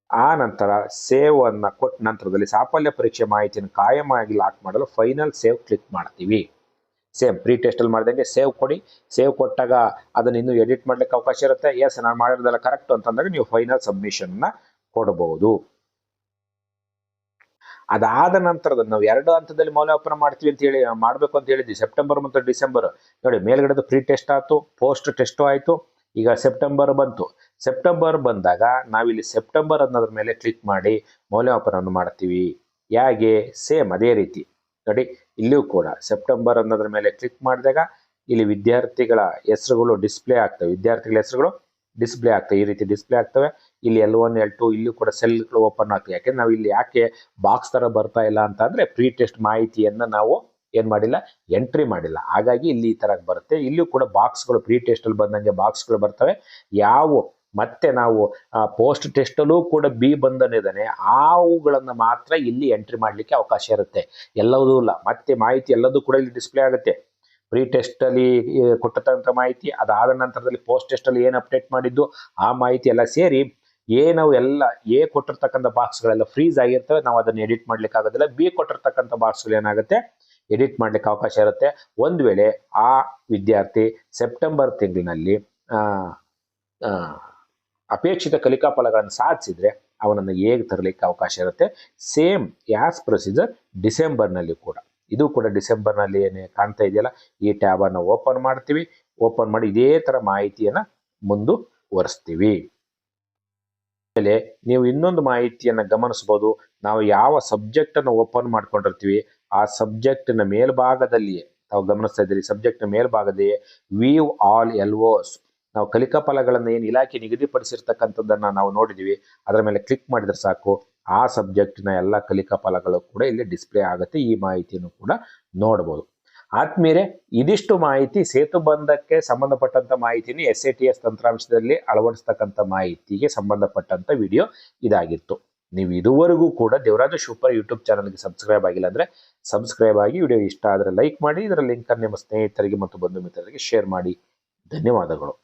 A: ಆ ನಂತರ ಸೇವ್ ಅನ್ನ ಕೊಟ್ಟ ನಂತರದಲ್ಲಿ ಸಾಫಲ್ಯ ಪರೀಕ್ಷೆ ಮಾಹಿತಿಯನ್ನು ಕಾಯಮಾಗಿ ಲಾಕ್ ಮಾಡಲು ಫೈನಲ್ ಸೇವ್ ಕ್ಲಿಕ್ ಮಾಡ್ತೀವಿ. ಸೇಮ್ ಪ್ರೀ ಟೆಸ್ಟ್ ಅಲ್ಲಿ ಮಾಡಿದಂಗೆ ಸೇವ್ ಕೊಡಿ. ಸೇವ್ ಕೊಟ್ಟಾಗ ಅದನ್ನ ಇನ್ನೂ ಎಡಿಟ್ ಮಾಡ್ಲಿಕ್ಕೆ ಅವಕಾಶ ಇರುತ್ತೆ. ಎಸ್, ನಾನು ಮಾಡಿರೋದೆಲ್ಲ ಕರೆಕ್ಟ್ ಅಂತಂದಾಗ ನೀವು ಫೈನಲ್ ಸಬ್ಮಿಷನ್ ಕೊಡಬಹುದು. ಅದಾದ ನಂತರದ ನಾವು 2 ಹಂತದಲ್ಲಿ ಮೌಲ್ಯಮಾಪನ ಮಾಡ್ತೀವಿ ಅಂತ ಹೇಳಿ ಮಾಡಬೇಕು ಅಂತ ಹೇಳಿದ್ವಿ, ಸೆಪ್ಟೆಂಬರ್ ಮತ್ತು ಡಿಸೆಂಬರ್. ನೋಡಿ, ಮೇಲ್ಗಡೆದು ಪ್ರೀ ಟೆಸ್ಟ್ ಆಯ್ತು, ಪೋಸ್ಟ್ ಟೆಸ್ಟ್ ಆಯ್ತು, ಈಗ ಸೆಪ್ಟೆಂಬರ್ ಬಂತು. ಸೆಪ್ಟೆಂಬರ್ ಬಂದಾಗ ನಾವಿಲ್ಲಿ ಸೆಪ್ಟೆಂಬರ್ ಅನ್ನೋದ್ರ ಮೇಲೆ ಕ್ಲಿಕ್ ಮಾಡಿ ಮೌಲ್ಯಮಾಪನವನ್ನು ಮಾಡ್ತೀವಿ. ಹೇಗೆ? ಸೇಮ್ ಅದೇ ರೀತಿ. ನೋಡಿ, ಇಲ್ಲಿಯೂ ಕೂಡ ಸೆಪ್ಟೆಂಬರ್ ಅನ್ನೋದ್ರ ಮೇಲೆ ಕ್ಲಿಕ್ ಮಾಡಿದಾಗ ಇಲ್ಲಿ ವಿದ್ಯಾರ್ಥಿಗಳ ಹೆಸರುಗಳು ಡಿಸ್ಪ್ಲೇ ಆಗ್ತವೆ. ವಿದ್ಯಾರ್ಥಿಗಳ ಹೆಸರುಗಳು ಡಿಸ್ಪ್ಲೇ ಆಗ್ತವೆ, ಈ ರೀತಿ ಡಿಸ್ಪ್ಲೇ ಆಗ್ತವೆ. ಇಲ್ಲಿ L1 L2 ಇಲ್ಲೂ ಕೂಡ ಸೆಲ್ಗಳು ಓಪನ್ ಆಗ್ತವೆ. ಯಾಕೆಂದ್ರೆ ನಾವು ಇಲ್ಲಿ ಯಾಕೆ ಬಾಕ್ಸ್ ತರ ಬರ್ತಾ ಇಲ್ಲ ಅಂತ ಅಂದ್ರೆ ಪ್ರೀ ಟೆಸ್ಟ್ ಮಾಹಿತಿಯನ್ನ ನಾವು ಏನ್ ಮಾಡಿಲ್ಲ, ಎಂಟ್ರಿ ಮಾಡಿಲ್ಲ. ಹಾಗಾಗಿ ಇಲ್ಲಿ ಈ ತರ ಬರುತ್ತೆ. ಇಲ್ಲೂ ಕೂಡ ಬಾಕ್ಸ್ಗಳು ಪ್ರೀ ಟೆಸ್ಟ್ ಅಲ್ಲಿ ಬಂದಂಗೆ ಬಾಕ್ಸ್ಗಳು ಬರ್ತವೆ. ಯಾವ ಮತ್ತೆ ನಾವು ಪೋಸ್ಟ್ ಟೆಸ್ಟ್ ಅಲ್ಲೂ ಕೂಡ ಬಿ ಬಂದನಿದ್ದಾನೆ, ಅವುಗಳನ್ನ ಮಾತ್ರ ಇಲ್ಲಿ ಎಂಟ್ರಿ ಮಾಡ್ಲಿಕ್ಕೆ ಅವಕಾಶ ಇರುತ್ತೆ. ಎಲ್ಲವೂ ಇಲ್ಲ, ಮತ್ತೆ ಮಾಹಿತಿ ಎಲ್ಲದೂ ಕೂಡ ಇಲ್ಲಿ ಡಿಸ್ಪ್ಲೇ ಆಗುತ್ತೆ. ಪ್ರೀ ಟೆಸ್ಟ್ ಅಲ್ಲಿ ಕೊಟ್ಟಂತ ಮಾಹಿತಿ, ಅದಾದ ನಂತರದಲ್ಲಿ ಪೋಸ್ಟ್ ಟೆಸ್ಟ್ ಅಲ್ಲಿ ಏನು ಅಪ್ಡೇಟ್ ಮಾಡಿದ್ದು ಆ ಮಾಹಿತಿ ಎಲ್ಲ ಸೇರಿ ನಾವು ಎಲ್ಲ ಎ ಕೊಟ್ಟಿರ್ತಕ್ಕಂಥ ಬಾಕ್ಸ್ಗಳೆಲ್ಲ ಫ್ರೀಸ್ ಆಗಿರ್ತವೆ. ನಾವು ಅದನ್ನು ಎಡಿಟ್ ಮಾಡ್ಲಿಕ್ಕೆ ಆಗೋದಿಲ್ಲ. ಬಿ ಕೊಟ್ಟಿರ್ತಕ್ಕಂಥ ಬಾಕ್ಸ್ಗಳು ಏನಾಗುತ್ತೆ, ಎಡಿಟ್ ಮಾಡ್ಲಿಕ್ಕೆ ಅವಕಾಶ ಇರುತ್ತೆ. ಒಂದು ವೇಳೆ ಆ ವಿದ್ಯಾರ್ಥಿ ಸೆಪ್ಟೆಂಬರ್ ತಿಂಗಳಿನಲ್ಲಿ ಅಪೇಕ್ಷಿತ ಕಲಿಕಾ ಫಲಗಳನ್ನು ಸಾಧಿಸಿದ್ರೆ ಅವನನ್ನು ಹೇಗೆ ತರಲಿಕ್ಕೆ ಅವಕಾಶ ಇರುತ್ತೆ. ಸೇಮ್ ಯಾಸ್ ಪ್ರೊಸೀಜರ್ ಡಿಸೆಂಬರ್ನಲ್ಲಿ ಕೂಡ, ಇದು ಕೂಡ ಡಿಸೆಂಬರ್ನಲ್ಲಿ ಏನೇ ಕಾಣ್ತಾ ಇದೆಯಲ್ಲ, ಈ ಟ್ಯಾಬ್ ಅನ್ನು ಓಪನ್ ಮಾಡ್ತೀವಿ. ಓಪನ್ ಮಾಡಿ ಇದೇ ತರ ಮಾಹಿತಿಯನ್ನ ಮುಂದುವರಿಸ್ತೀವಿ. ಆಮೇಲೆ ನೀವು ಇನ್ನೊಂದು ಮಾಹಿತಿಯನ್ನ ಗಮನಿಸಬಹುದು. ನಾವು ಯಾವ ಸಬ್ಜೆಕ್ಟ್ ಅನ್ನು ಓಪನ್ ಮಾಡ್ಕೊಂಡಿರ್ತೀವಿ ಆ ಸಬ್ಜೆಕ್ಟ್ನ ಮೇಲ್ಭಾಗದಲ್ಲಿಯೇ ನಾವು ಗಮನಿಸ್ತಾ ಇದ್ದೀವಿ. ಸಬ್ಜೆಕ್ಟ್ನ ಮೇಲ್ಭಾಗದಲ್ಲಿಯೇ ವೀವ್ ಆಲ್ LOs, ನಾವು ಕಲಿಕಾ ಫಲಗಳನ್ನು ಏನು ಇಲಾಖೆ ನಿಗದಿಪಡಿಸಿರ್ತಕ್ಕಂಥದ್ದನ್ನ ನಾವು ನೋಡಿದೀವಿ, ಅದರ ಮೇಲೆ ಕ್ಲಿಕ್ ಮಾಡಿದ್ರೆ ಸಾಕು, ಆ ಸಬ್ಜೆಕ್ಟ್ನ ಎಲ್ಲ ಕಲಿಕಾ ಫಲಗಳು ಕೂಡ ಇಲ್ಲಿ ಡಿಸ್ಪ್ಲೇ ಆಗುತ್ತೆ. ಈ ಮಾಹಿತಿಯನ್ನು ಕೂಡ ನೋಡಬಹುದು. ಆದ್ಮೇಲೆ ಇದಿಷ್ಟು ಮಾಹಿತಿ ಸೇತುಬಂಧಕ್ಕೆ ಸಂಬಂಧಪಟ್ಟಂತ ಮಾಹಿತಿನಿ SATS ತಂತ್ರಾಂಶದಲ್ಲಿ ಅಳವಡಿಸ್ತಕ್ಕಂಥ ಮಾಹಿತಿಗೆ ಸಂಬಂಧಪಟ್ಟಂತ ವಿಡಿಯೋ ಇದಾಗಿತ್ತು. ನೀವು ಇದುವರೆಗೂ ಕೂಡ ದೇವರಾಜ ಸೂಪರ್ ಯೂಟ್ಯೂಬ್ ಚಾನಲ್ಗೆ ಸಬ್ಸ್ಕ್ರೈಬ್ ಆಗಿಲ್ಲ ಅಂದ್ರೆ ಸಬ್ಸ್ಕ್ರೈಬ್ ಆಗಿ, ವಿಡಿಯೋ ಇಷ್ಟ ಆದರೆ ಲೈಕ್ ಮಾಡಿ, ಇದರ ಲಿಂಕ್ ಅನ್ನು ನಿಮ್ಮ ಸ್ನೇಹಿತರಿಗೆ ಮತ್ತು ಬಂಧು ಮಿತ್ರರಿಗೆ ಶೇರ್ ಮಾಡಿ. ಧನ್ಯವಾದಗಳು.